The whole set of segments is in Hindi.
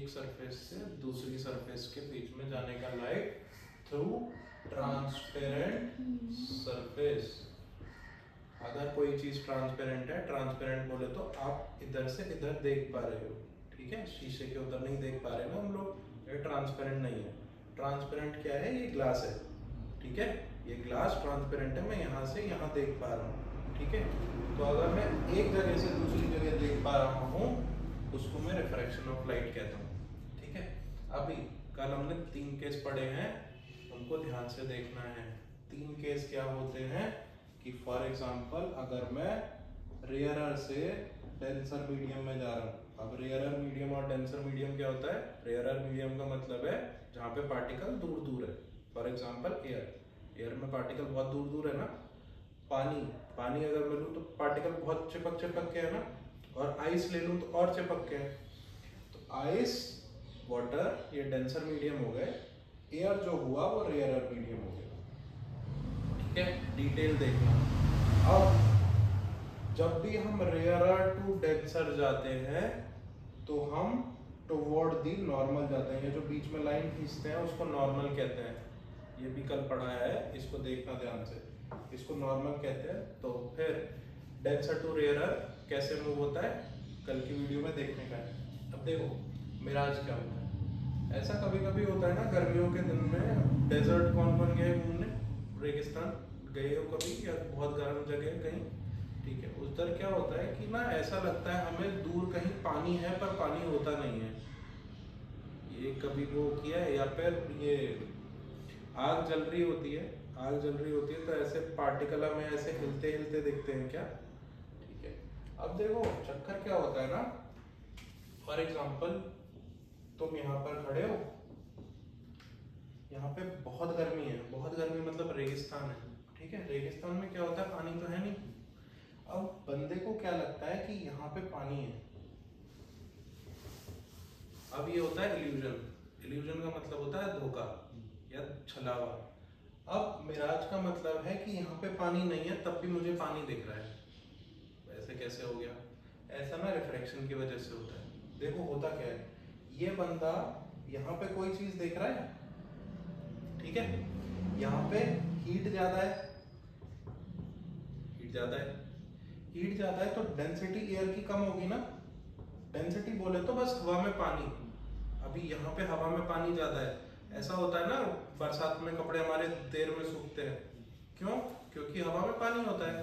एक सरफेस से दूसरी सरफेस के बीच में जाने का लाइट थ्रू ट्रांसपेरेंट सरफेस। अगर कोई चीज ट्रांसपेरेंट है, ट्रांसपेरेंट बोले तो आप इधर से इधर देख पा रहे हो, ठीक है, शीशे के उधर नहीं देख पा रहे ना हम लोग, ये ट्रांसपेरेंट नहीं है। ट्रांसपेरेंट क्या है? ये ग्लास है, ठीक है, ये ग्लास ट्रांसपेरेंट है, मैं यहाँ से यहाँ देख पा रहा हूँ, ठीक है। तो अगर मैं एक जगह से दूसरी जगह देख पा रहा हूँ उसको मैं रिफ्रैक्शन ऑफ लाइट कहता हूँ, ठीक है। अभी कल हमने 3 केस पढ़े हैं, उनको ध्यान से देखना है। 3 केस क्या होते हैं कि फॉर एग्जांपल अगर मैं रेयरर से डेंसर मीडियम में जा रहा हूँ। अब रेयरर मीडियम और डेंसर मीडियम क्या होता है? रेयरर मीडियम का मतलब है जहाँ पे पार्टिकल दूर दूर है। फॉर एग्जांपल एयर में पार्टिकल बहुत दूर दूर है ना। पानी अगर मैं लूँ तो पार्टिकल बहुत चिपक के है ना, और आइस ले लूँ तो और चिपक के है। तो आइस, वाटर ये डेंसर मीडियम हो गए, एयर जो हुआ वो रेयरर मीडियम हो गया, ठीक है। डिटेल देखना। अब जब भी हम रेयरर टू डेंसर जाते हैं तो हम टुवर्ड दी नॉर्मल जाते हैं। ये जो बीच में लाइन खींचते हैं उसको नॉर्मल कहते हैं। ये भी कल पढ़ाया है, इसको देखना ध्यान से, इसको नॉर्मल कहते हैं। तो फिर डेंसर टू रेयरर कैसे मूव होता है कल की वीडियो में देखने का है। अब देखो मिराज क्या होता है। ऐसा कभी कभी होता है ना, गर्मियों के दिन में डेजर्ट कौन गए घूमने, रेगिस्तान गए हो कभी, या बहुत गर्म जगह कहीं, ठीक है। उधर क्या होता है कि ना ऐसा लगता है हमें दूर कहीं पानी है पर पानी होता नहीं है। ये कभी वो किया है? या फिर ये आग जल रही होती है, तो ऐसे पार्टिकल हमें ऐसे हिलते हिलते दिखते हैं क्या, ठीक है। अब देखो चक्कर क्या होता है ना, फॉर एग्जांपल तुम यहाँ पर खड़े हो, यहाँ पे बहुत गर्मी है, बहुत गर्मी मतलब रेगिस्तान है, ठीक है। रेगिस्तान में क्या होता है, पानी तो है नहीं। अब बंदे को क्या लगता है कि यहाँ पे पानी है। अब ये होता है इल्यूजन का मतलब होता है धोखा या छलावा। अब मिराज का मतलब है कि यहाँ पे पानी नहीं है तब भी मुझे पानी दिख रहा है। ऐसे कैसे हो गया? ऐसा ना रिफ्रैक्शन की वजह से होता है। देखो होता क्या है, ये बंदा यहाँ पे कोई चीज देख रहा है, ठीक है, यहाँ पे हीट ज्यादा है, हीट ज्यादा है तो डेंसिटी एयर की कम होगी ना। डेंसिटी बोले तो बस हवा में पानी, अभी यहाँ पे हवा में पानी ज्यादा है। ऐसा होता है ना, बरसात में कपड़े हमारे देर में सूखते हैं, क्यों? क्योंकि हवा में पानी होता है।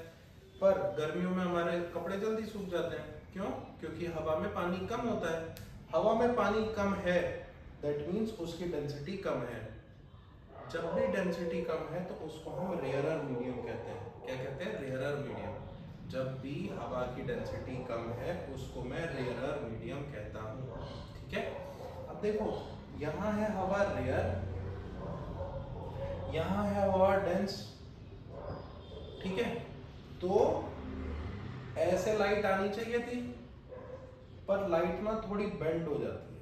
पर गर्मियों में हमारे कपड़े जल्दी सूख जाते हैं, क्यों? क्योंकि हवा में पानी कम होता है। हवा में पानी कम है, दैट मीन्स उसकी डेंसिटी कम है। जब भी डेंसिटी कम है तो उसको हम रेयरर मीडियम कहते हैं। क्या कहते हैं? Rarer medium. जब भी हवा की डेंसिटी कम है उसको मैं रेयरर मीडियम कहता हूँ, ठीक है। अब देखो यहाँ है हवा रेयर, यहाँ है हवा डेंस, ठीक है। तो ऐसे लाइट आनी चाहिए थी, पर लाइट ना थोड़ी बेंड हो जाती है।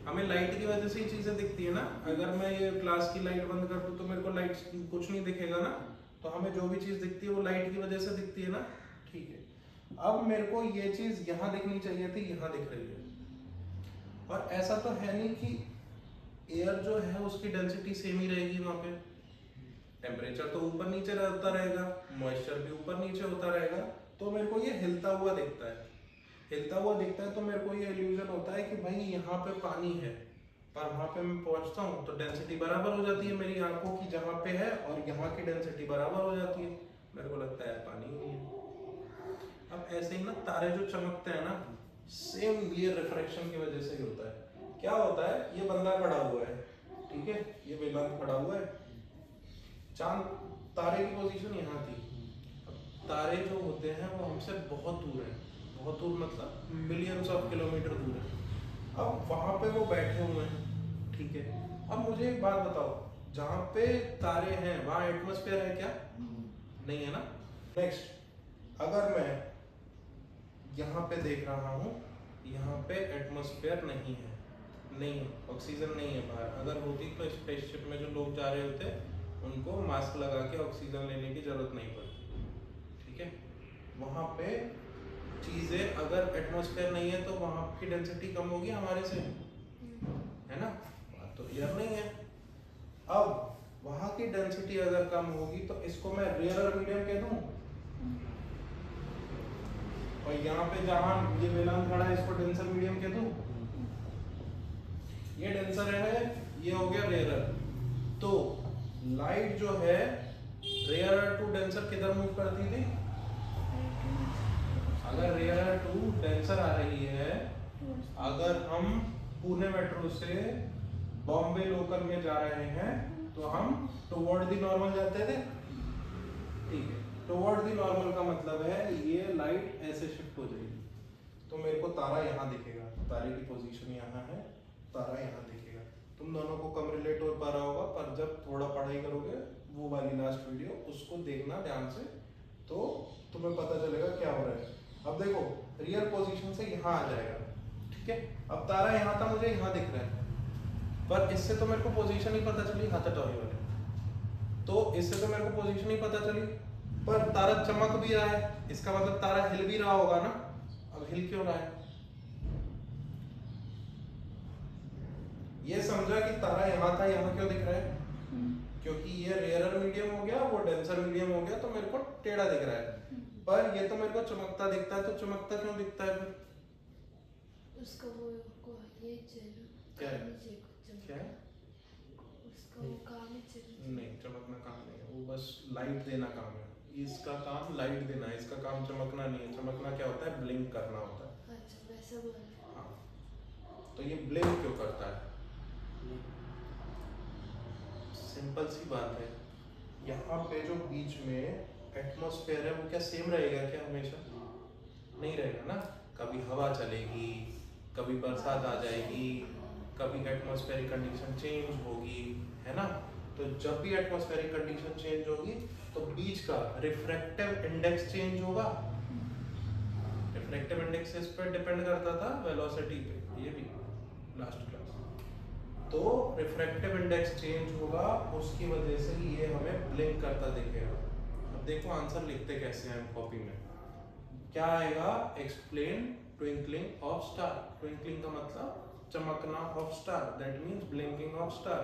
हमें लाइट की वजह से ही चीजें दिखती है ना। अगर मैं ये क्लास की लाइट बंद कर दूं तो मेरे को लाइट कुछ नहीं दिखेगा ना। तो हमें जो भी चीज दिखती है वो लाइट की वजह से दिखती है ना, ठीक है। अब मेरे को ये चीज यहाँ दिखनी चाहिए थी, यहाँ दिख रही है। और ऐसा तो है नहीं कि एयर जो है उसकी डेंसिटी सेम ही रहेगी। वहां पे टेम्परेचर तो ऊपर नीचे होता रहेगा, मॉइस्चर भी ऊपर नीचे होता रहेगा। तो मेरे को ये हिलता हुआ दिखता है, तो मेरे को ये इल्यूजन होता है कि भाई यहाँ पे पानी है। पर वहां पे मैं पहुंचता हूँ तो डेंसिटी बराबर हो जाती है मेरी आंखों की, जहाँ पे है और यहाँ की डेंसिटी बराबर हो जाती है। मेरे को लगता है पानी नहीं है। अब ऐसे ही ना तारे जो चमकते हैं ना, सेम ये रिफ्रैक्शन की वजह से ही होता है। क्या होता है, ये बंदा खड़ा हुआ है, ठीक है, ये वेदांत खड़ा हुआ है, चांद तारे की पोजीशन यहाँ थी। अब तारे जो होते हैं वो हमसे बहुत दूर है, बहुत दूर मतलब मिलियंस ऑफ किलोमीटर दूर है। अब वहां पे वो बैठे हुए हैं, ठीक है। अब मुझे एक बात बताओ, जहाँ पे तारे हैं वहां एटमॉस्फेयर है क्या? नहीं है ना। नेक्स्ट, अगर मैं यहाँ पे देख रहा हूँ, यहाँ पे एटमॉस्फेयर नहीं है, ऑक्सीजन नहीं है बाहर। अगर होती तो स्पेसशिप में जो लोग जा रहे होते उनको मास्क लगा के ऑक्सीजन लेने की जरूरत नहीं पड़ती, ठीक है। वहां पे चीजें अगर एटमॉस्फेयर नहीं है तो वहां की डेंसिटी कम होगी हमारे से, है ना? तो एयर नहीं है। अब वहां की डेंसिटी अगर कम होगी तो इसको मैं रेयरर मीडियम कह दूं, और यहाँ पे जहां ये वेलान खड़ा है इसको डेंसर मीडियम कह दूं। ये डेंसर है, ये हो गया रेयरर। तो लाइट जो है रेयरर टू डेंसर किधर मूव करती थी? अगर रेयरर टू डेंसर आ रही है, अगर हम पुणे मेट्रो से बॉम्बे लोकल में जा रहे हैं तो हम टुवर्ड द नॉर्मल जाते थे, ठीक है। टुवर्ड द नॉर्मल का मतलब है ये लाइट ऐसे शिफ्ट हो जाएगी, तो मेरे को तारा यहाँ दिखेगा, तारे की पोजीशन यहाँ है, तारा यहाँ दिखेगा। तुम दोनों को कम रिलेट हो पा रहा होगा, पर जब थोड़ा पढ़ाई करोगे वो वाली लास्ट वीडियो उसको देखना ध्यान से, तो तुम्हें पता चलेगा क्या हो रहा है। अब देखो रियल पोजीशन से यहाँ आ जाएगा, ठीक है। अब तारा यहाँ था, मुझे यहाँ दिख रहा है, पर इससे तो मेरे को पोजीशन ही पता चली, हाथ हटाओ वाले, तो इससे तो मेरे को पोजीशन ही पता चली, पर तारा चमक भी रहा है, इसका मतलब तारा हिल भी रहा होगा ना। अब हिल क्यों रहा है? ये समझा कि तारा यहाँ था, यहाँ क्यों दिख रहा है? क्योंकि ये रेयरर मीडियम हो गया, वो डेंसर मीडियम हो गया, तो मेरे को टेढ़ा दिख रहा है। पर ये तो मेरे को चमकता दिखता है, तो चमकता क्यों दिखता है फिर? उसका वो ये चलो क्या है? क्या है? उसका वो काम ही चलो नहीं, चमकना काम नहीं है, वो बस लाइट देना काम है। इसका काम लाइट देना है, इसका काम चमकना नहीं है। चमकना क्या होता है? ब्लिंक करना होता है। अच्छा वैसा बोल रहे हैं। हाँ, तो ये ब्लिंक क्यों करता है? सिंपल सी बात है, यहाँ पे जो बीच में एटमॉस्फेयर है वो क्या सेम रहेगा क्या हमेशा? नहीं रहेगा ना, कभी हवा चलेगी, कभी बरसात आ जाएगी, कभी एटमॉस्फेरिक कंडीशन चेंज होगी, है ना। तो जब भी एटमॉस्फेरिक कंडीशन चेंज होगी तो बीच का रिफ्रैक्टिव इंडेक्स चेंज होगा। रिफ्रैक्टिव इंडेक्स इस पर डिपेंड करता था वेलोसिटी पे, ये भी लास्ट क्लास। तो रिफ्रैक्टिव इंडेक्स चेंज होगा, उसकी वजह से ये हमें ब्लिंक करता दिखेगा। अब देखो आंसर लिखते कैसे हैं कॉपी में, क्या आएगा? Explain twinkling of star. Twinkling का मतलब चमकना of star, that means blinking of star.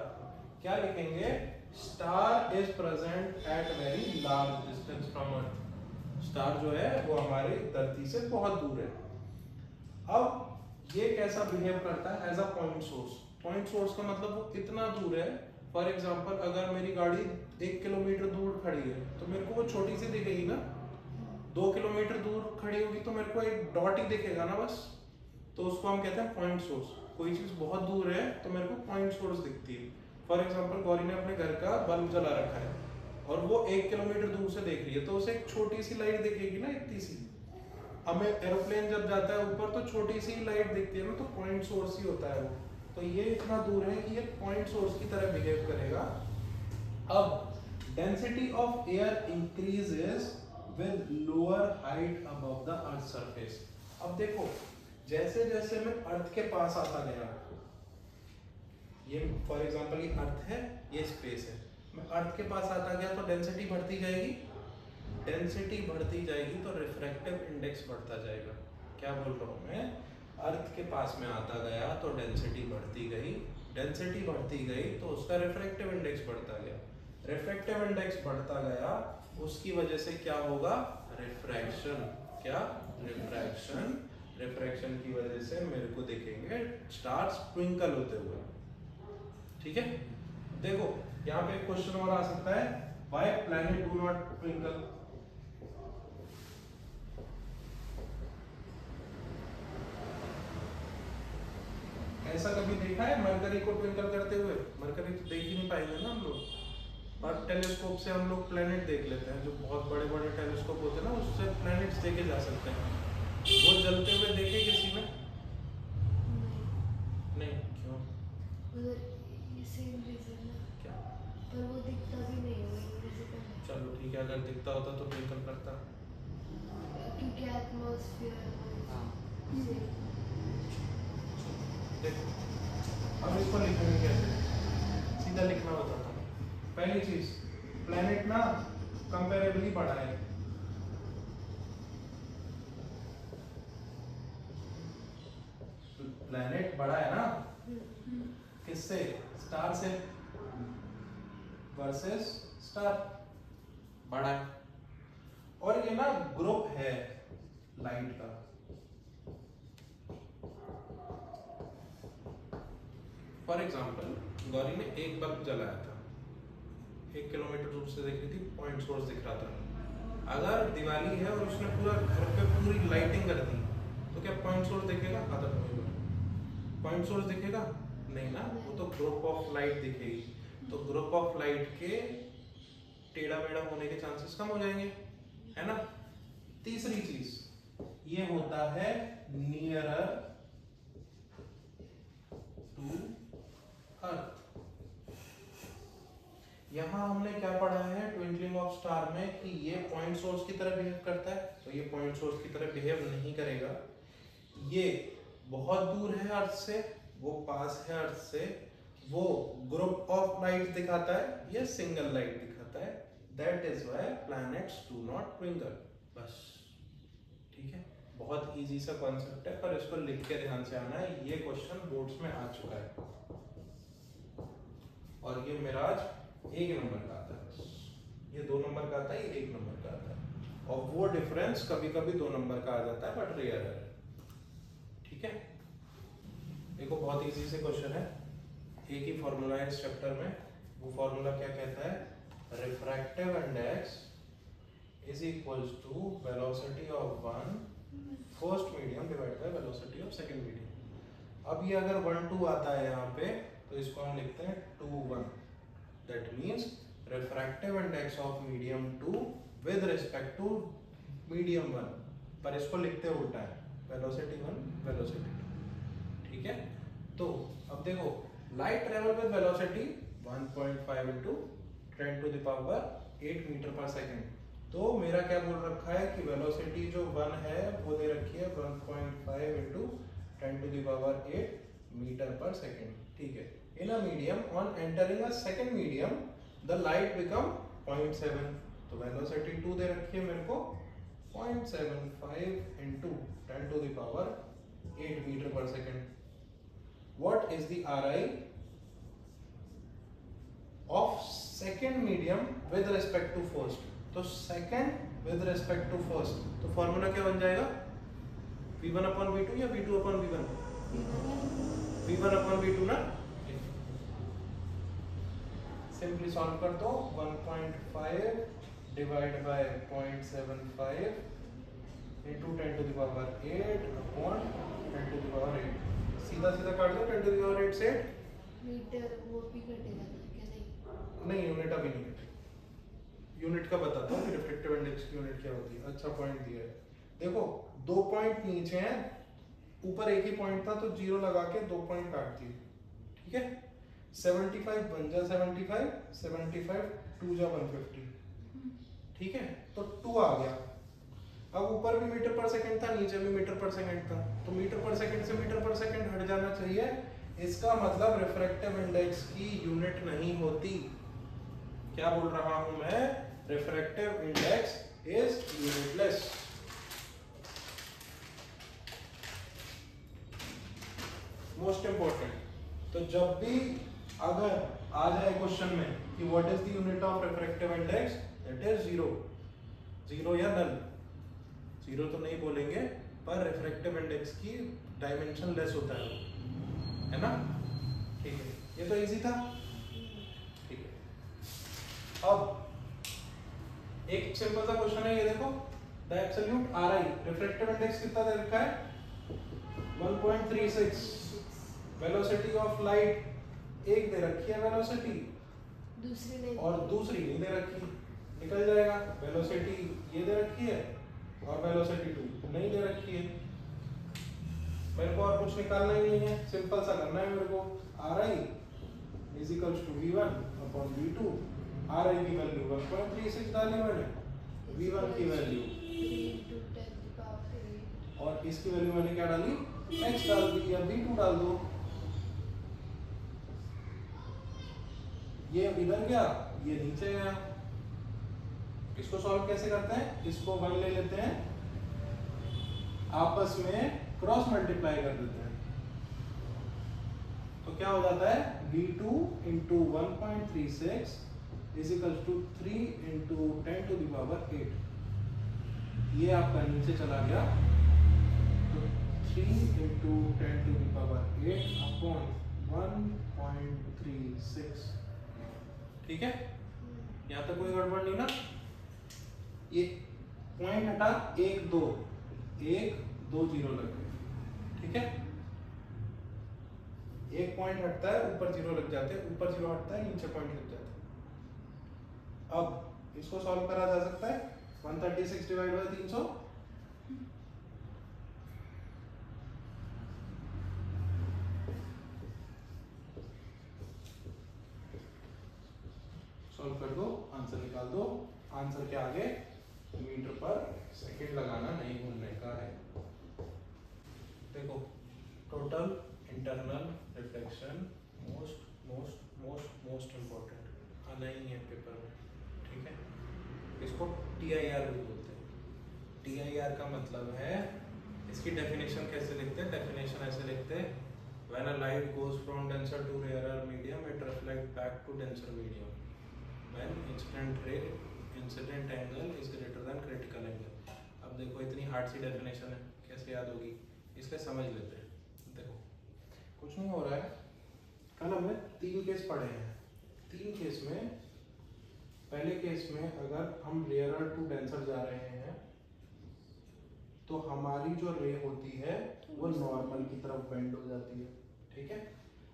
क्या लिखेंगे? Star is present at very large distance from earth. Star जो है वो हमारी धरती से बहुत दूर है। अब ये कैसा बिहेव करता है? As a point source. Point source का मतलब वो इतना दूर है, फॉर एग्जांपल अगर मेरी गाड़ी 1 किलोमीटर दूर खड़ी है तो मेरे को वो छोटी सी दिखेगी ना। 2 किलोमीटर दूर खड़ी होगी तो मेरे को एक डॉट ही दिखेगा ना बस, तो उसको हम कहते हैं पॉइंट सोर्स। कोई चीज बहुत दूर है तो मेरे को पॉइंट सोर्स दिखती है। फॉर एग्जांपल गौरी ने अपने घर का बल्ब जला रखा है और वो 1 किलोमीटर दूर से देख रही है, तो उसे एक छोटी सी लाइट दिखेगी ना, इतनी सी। हमें एरोप्लेन जब जाता है ऊपर तो छोटी सी लाइट दिखती है ना, तो पॉइंट सोर्स ही होता है वो। तो ये इतना दूर है कि ये पॉइंट सोर्स की तरह बिहेव करेगा। अब density of air increases with lower height above the earth surface. अब देखो जैसे जैसे मैं अर्थ के पास आता गया, ये फॉर एग्जांपल ये अर्थ है, ये स्पेस है, मैं अर्थ के पास आता गया तो डेंसिटी बढ़ती जाएगी। डेंसिटी बढ़ती जाएगी तो रिफ्रैक्टिव इंडेक्स बढ़ता जाएगा। क्या बोल रहा हूँ मैं? अर्थ के पास में आता गया तो डेंसिटी बढ़ती गई, डेंसिटी बढ़ती गई तो उसका रिफ्रैक्टिव इंडेक्स बढ़ता गया, रिफ्रैक्टिव इंडेक्स बढ़ता गया, उसकी वजह से क्या होगा? रिफ्रैक्शन। क्या? रिफ्रैक्शन। रिफ्रैक्शन की वजह से मेरे को दिखेंगे स्टार्स ट्विंकल होते हुए, ठीक है। देखो यहाँ पे एक क्वेश्चन और आ सकता है, why planet do not twinkle? ऐसा कभी देखा है मरकरी को ट्विंकल करते हुए? मरकरी तो देख ही नहीं पाएंगे ना हम लोग, पर टेलीस्कोप से हम लोग प्लैनेट देख लेते हैं। जो बहुत बड़े बड़े टेलीस्कोप होते हैं ना, उससे प्लैनेट्स देखे जा सकते हैं। वो जलते हुए देखे किसी में? नहीं। क्यों? सेम रीजन है क्या? पर वो दिखता भी नहीं है, वो विजिबल है। चलो ठीक है, अगर दिखता होता तो ट्विंकल करता। क्योंकि एटमॉस्फेयर देखो अब इसको लिखेंगे कैसे? सीधा लिखना होता था। पहली चीज, प्लैनेट ना कंपैरेबली बड़ा है, प्लैनेट बड़ा है ना किससे, स्टार से, वर्सेस स्टार बड़ा है, और ये ना ग्रुप है लाइट का। फॉर एग्जाम्पल गौरी ने एक बल्ब जलाया था, 1 किलोमीटर दूर से देख रही थी, पॉइंट सोर्स दिख रहा था। अगर दिवाली है और उसने पूरा घर पे पूरी लाइटिंग कर दी तो क्या पॉइंट सोर्स दिखेगा? आधा पॉइंट सोर्स दिखेगा नहीं ना, वो तो ग्रुप ऑफ लाइट दिखेगी। तो ग्रुप ऑफ लाइट के टेढ़ा मेढ़ा होने के चांसेस कम हो जाएंगे, है ना। तीसरी चीज ये होता है नियरर टू अर्थ। यहां हमने क्या पढ़ा है ट्विंकलिंग ऑफ स्टार में कि ये पॉइंट सोर्स की तरह बिहेव करता है, तो ये पॉइंट सोर्स की तरह बिहेव नहीं करेगा। ये बहुत दूर है अर्थ से, वो पास है अर्थ से, वो ग्रुप ऑफ लाइट दिखाता है, ये सिंगल लाइट दिखाता है। That is why planets do not twinkle. बस ठीक है, बहुत इजी सा कॉन्सेप्ट है, पर इसको लिख के ध्यान से आना है। ये क्वेश्चन बोर्ड्स में आ चुका है और ये मिराज 1 नंबर का आता है, ये 2 नंबर का आता है, ये 1 नंबर का आता है, और वो डिफरेंस कभी कभी 2 नंबर का आ जाता है, बट रेयर है। ठीक है, देखो बहुत इजी से क्वेश्चन है, एक ही फॉर्मूला है इस चैप्टर में। वो फॉर्मूला क्या कहता है, refractive index is equals to velocity of one first medium divide by velocity of second medium. अब ये अगर 1 2 आता है यहाँ पे तो इसको हम लिखते हैं 2 1। That means refractive index of medium 2 with respect to medium 1, पर इसको लिखते उल्टा है, वेलोसिटी 1 वेलोसिटी 2। ठीक है, तो अब देखो light travel with velocity 1.5 into 10 to the power 8 metre पर सेकंड। तो मेरा क्या बोल रखा है कि वेलोसिटी जो 1 है वो दे रखी है 1.5 into 10 to the power 8 metre पर सेकंड। ठीक है, in a medium on entering a second medium the light become 0.7। तो वेलोसिटी 2 दे रखी है मेरे को 0.75 into 10 to the power 8 metre पर second. What is the RI of second medium with respect to first? तो second with respect to first, तो फॉर्मूला क्या बन जाएगा, v1 upon v2 या v2 upon v1? v1 upon v2 ना। सिंपली सॉल्व कर दो, 1.5 divide by 0.75 into 10 to the power 8 upon 10 to the power 8। सीधा सीधा काट दो, 10 to the power 8 से मीटर वो भी कटेगा क्या? नहीं, यूनिट अभी नहीं कटेगा। यूनिट का बताता हूँ कि रिफ्रैक्टिव इंडेक्स की यूनिट क्या होती है। अच्छा पॉइंट दिया है, देखो 2 पॉइंट नीचे हैं, ऊपर एक ही पॉइंट था तो 0 लगा के 2 पॉइंट काट दिए। ठीक है, 75 बन जा 75, 75 2 जा 150। ठीक है, तो 2 आ गया। अब ऊपर भी मीटर पर सेकंड था, नीचे भी मीटर पर सेकंड था, तो मीटर पर सेकंड से मीटर पर सेकंड हट जाना चाहिए। इसका मतलब रिफ्रैक्टिव इंडेक्स की यूनिट नहीं होती। क्या बोल रहा हूं मैं, refractive index is unitless. Most important, तो जब भी अगर आ जाए क्वेश्चन में कि what is the unit of refractive index, that is 0 0 या नल। 0 तो नहीं बोलेंगे, पर रिफ्रैक्टिव इंडेक्स की डायमेंशन लेस होता है ना। ठीक है, ये तो इजी था। ठीक है, अब एक सिंपल सा क्वेश्चन है, ये देखो, the absolute RI refractive index कितना दे रखा है, 1.36। वेलोसिटी ऑफ लाइट एक दे रखी है वेलोसिटी, दूसरी नहीं, और दूसरी नहीं दे रखी, निकल जाएगा। वेलोसिटी ये दे रखी है और वेलोसिटी 2 नहीं दे रखी है। मेरे को और कुछ निकालना ही नहीं है, सिंपल सा करना है मेरे को। RI is equals to V1 upon V2। RI की वैल्यू 1.36 डाली मैंने, V1 की value 3 into 10 to the power 8, और इसकी वैल्यू मैंने क्या डाली, x डाल दी, या V2 डाल दो। ये इधर गया, ये नीचे गया। इसको सॉल्व कैसे करते हैं, इसको 1 ले लेते हैं, आपस में क्रॉस मल्टीप्लाई कर देते हैं। क्या हो जाता है V2 into 1.36 is equals to 3 into 10 to the power 8। ये आपका नीचे चला गया तो 3 into 10 to the power 8 upon 1.36। ठीक है, यहाँ तक कोई गड़बड़ नहीं ना। ये पॉइंट हटा 1 2 0 लग गए। ठीक है, एक पॉइंट हटता है ऊपर 0 लग जाते हैं, ऊपर 0 हटता है नीचे पॉइंट लग जाते हैं। अब इसको सॉल्व करा जा सकता है 136 डिवाइड बाय 300। सॉल्व कर दो, आंसर निकाल दो। आंसर के आगे मीटर पर सेकंड लगाना नहीं भूलने का है। देखो total internal reflection most important आना ही है पेपर में। ठीक है, इसको TIR भी बोलते हैं। TIR का मतलब है, इसकी डेफिनेशन कैसे लिखते हैं? डेफिनेशन ऐसे लिखते हैं, when a light goes from denser to rarer medium it reflect back to denser medium when incident angle is greater than critical angle. अब देखो इतनी हार्ड सी डेफिनेशन है, कैसे याद होगी? इसलिए समझ लेते हैं। देखो कुछ नहीं हो रहा है, कल हमने 3 केस पढ़े हैं। 3 केस में, पहले केस में अगर हम रेयरर टू डेंसर जा रहे हैं तो हमारी जो रे होती है वो नॉर्मल की तरफ बेंड हो जाती है। ठीक है,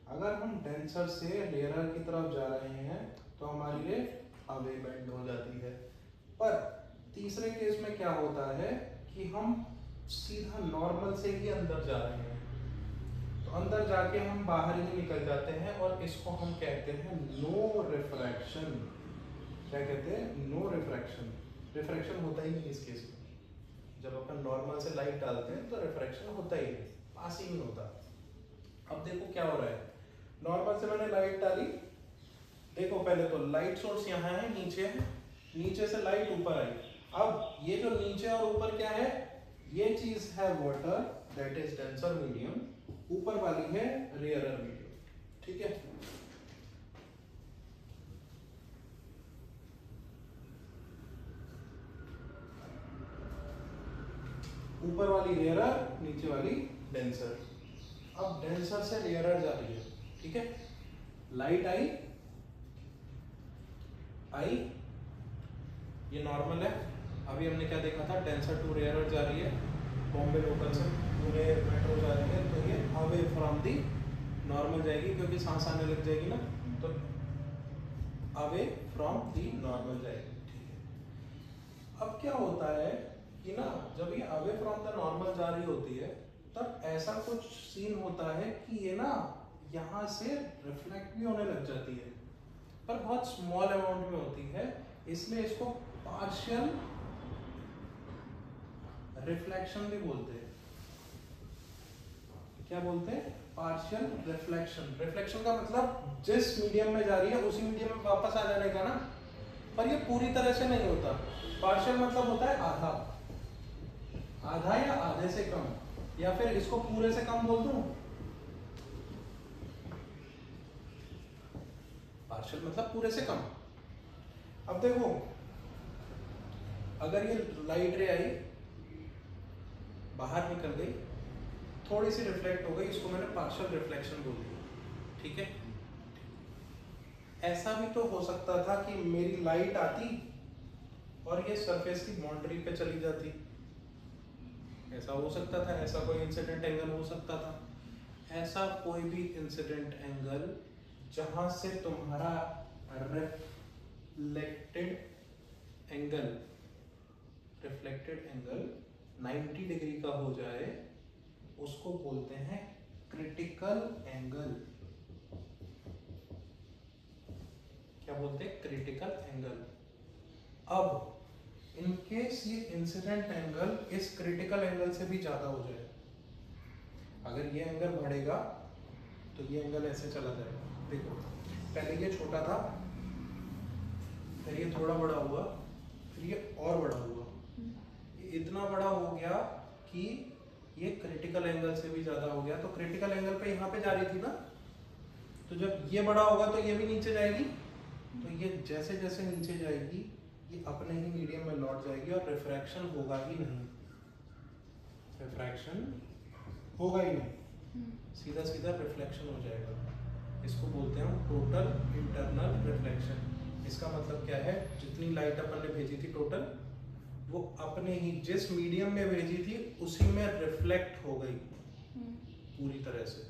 अगर हम डेंसर से रेयरर की तरफ जा रहे हैं तो हमारी रे अवे बेंड हो जाती है। पर तीसरे केस में क्या होता है कि हम सीधा नॉर्मल से ही अंदर जा रहे हैं, तो अंदर जाके हम बाहर ही निकल जाते हैं और इसको हम कहते हैं नो रिफ्रैक्शन। क्या कहते हैं? No refraction. रिफ्रैक्शन होता ही नहीं इस केस में। जब अपन नॉर्मल से लाइट डालते हैं तो रिफ्रैक्शन होता ही नहीं, पास ही नहीं होता। अब देखो क्या हो रहा है, नॉर्मल से मैंने लाइट डाली, देखो पहले तो लाइट सोर्स यहाँ है, नीचे है, नीचे से लाइट ऊपर आई। अब ये जो नीचे और ऊपर क्या है, ये चीज है water that is denser medium, ऊपर वाली है रेयरर मीडियम। ठीक है, ऊपर वाली रेयरर, नीचे वाली डेंसर। अब डेंसर से रेयरर जा रही है। ठीक है, लाइट आई, ये नॉर्मल है। अभी हमने क्या देखा था, डेंसर टू रेयरर जा रही है, बॉम्बे लोकल से पूरे मेट्रो जा रही है, तो ये अवे फ्रॉम दी नॉर्मल जाएगी, क्योंकि सांस आने लग जाएगी ना, तो अवे फ्रॉम दी नॉर्मल जाएगी। ठीक है, अब क्या होता है कि ना, जब ये अवे फ्रॉम द नॉर्मल जा रही होती है तब ऐसा कुछ सीन होता है कि ये ना यहाँ से रिफ्लेक्ट भी होने लग जाती है, पर बहुत स्मॉल अमाउंट में होती है, इसलिए इसको पार्शियल रिफ्लेक्शन भी बोलते हैं। क्या बोलते हैं? Partial reflection. रिफ्लेक्शन का मतलब जिस मीडियम में जा रही है उसी मीडियम में वापस आ जाने का ना, पर ये पूरी तरह से नहीं होता। पार्शियल मतलब होता है आधा, आधा या आधे से कम, या फिर इसको पूरे से कम बोल दूं। पार्शियल मतलब पूरे से कम। अब देखो, अगर ये लाइट रे आई, बाहर निकल गई, थोड़ी सी रिफ्लेक्ट हो गई, इसको मैंने पार्शियल रिफ्लेक्शन बोल दिया। ठीक है, ऐसा भी तो हो सकता था कि मेरी लाइट आती और ये सरफेस की बाउंड्री पे चली जाती, ऐसा हो सकता था, ऐसा कोई इंसिडेंट एंगल हो सकता था। ऐसा कोई भी इंसिडेंट एंगल जहां से तुम्हारा रिफ्लेक्टेड एंगल 90 डिग्री का हो जाए, उसको बोलते हैं क्रिटिकल एंगल। क्या बोलते हैं? Critical angle. अब इन केस ये इंसिडेंट एंगल इस क्रिटिकल एंगल से भी ज्यादा हो जाए, अगर ये एंगल बढ़ेगा तो ये एंगल ऐसे चला जाएगा। देखो पहले ये छोटा था, फिर ये थोड़ा बड़ा हुआ, फिर ये और बड़ा हुआ, ये इतना बड़ा हो गया कि ये क्रिटिकल एंगल से भी ज्यादा हो गया। तो क्रिटिकल एंगल पे यहाँ पे जा रही थी ना, तो जब ये बड़ा होगा तो ये भी नीचे जाएगी, तो ये जैसे जैसे नीचे जाएगी ये अपने ही मीडियम में लौट जाएगी और रिफ्रैक्शन होगा ही नहीं, रिफ्रैक्शन होगा ही नहीं, सीधा सीधा रिफ्लेक्शन हो जाएगा। इसको बोलते हैं हम टोटल इंटरनल रिफ्लेक्शन। इसका मतलब क्या है, जितनी लाइट अपन ने भेजी थी टोटल, वो अपने ही जिस मीडियम में भेजी थी उसी में रिफ्लेक्ट हो गई पूरी तरह से।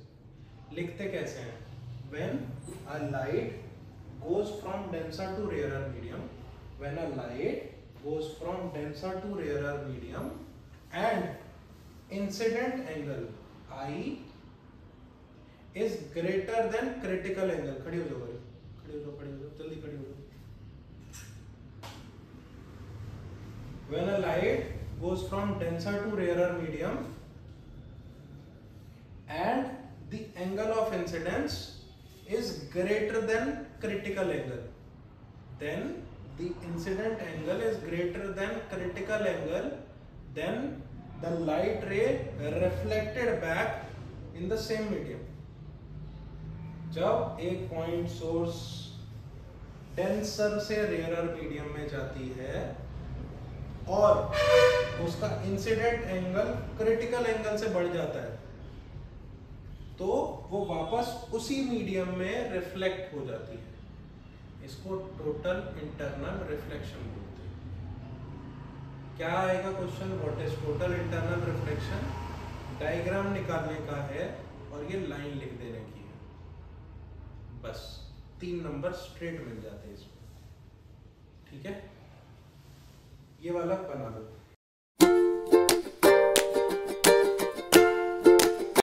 लिखते कैसे हैं, when a light goes from denser to rarer medium, when a light goes from denser to rarer medium and incident angle I is greater than critical angle, खड़ी हो जाओ भाई, खड़ी हो जाओ, खड़ी हो जाओ, जल्दी खड़ी हो जाओ। When a light goes from denser to rarer medium and the angle of incidence is greater than critical angle, then the incident angle is greater than critical angle, then the light ray reflected back in the same medium। जब एक पॉइंट सोर्स डेंसर से रेयरर मीडियम में जाती है और उसका इंसिडेंट एंगल क्रिटिकल एंगल से बढ़ जाता है, तो वो वापस उसी मीडियम में रिफ्लेक्ट हो जाती है। इसको टोटल इंटरनल रिफ्लेक्शन बोलते हैं। क्या आएगा question, what is total internal reflection? Diagram निकालने का है और ये लाइन लिख देने की है, बस 3 नंबर स्ट्रेट मिल जाते हैं इसमें। ठीक है, ये वाला बना लो।